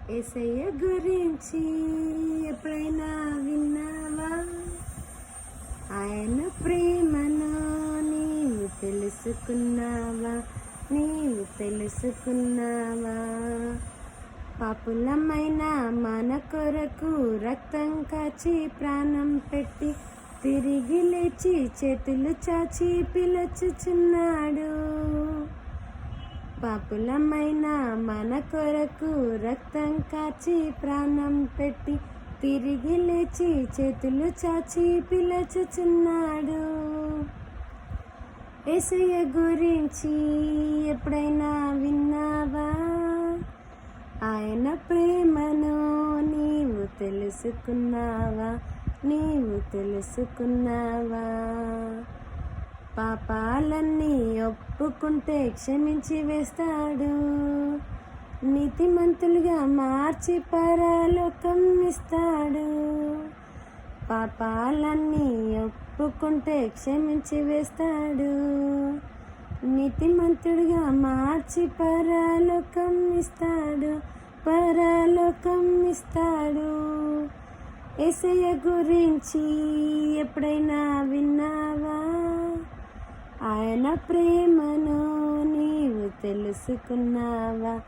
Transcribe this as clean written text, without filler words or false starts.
యేసయ్య గురించి ఎప్పుడైనా విన్నావా? ఆయన ప్రేమను నీవు తెలుసుకున్నావా? పాపులమైన మన కొరకు రక్తం కాచి ప్రాణం పెట్టి తిరిగి లేచి చేతులు చాచి పిలుచుచున్నాడు. పాపులమైన మన కొరకు రక్తం కాచి ప్రాణం పెట్టి తిరిగి లేచి చేతులు చాచి పిలుచుచున్నాడు. యేసయ్య గురించి ఎప్పుడైనా విన్నావా? ఆయన ప్రేమను నీవు తెలుసుకున్నావా? పాపాలన్నీ ఒప్పుకుంటే క్షమించి వేస్తాడు. నీతిమంతులుగా మార్చి పరలోకం ఇస్తాడు. పాపాలన్నీ ఒప్పుకుంటే క్షమించి వేస్తాడు. నీతిమంతుడిగా మార్చి పరలోకం ఇస్తాడు. యేసయ్య గురించి ఎప్పుడైనా విన్నావా? ఆయన ప్రేమను నీవు తెలుసుకున్నావా?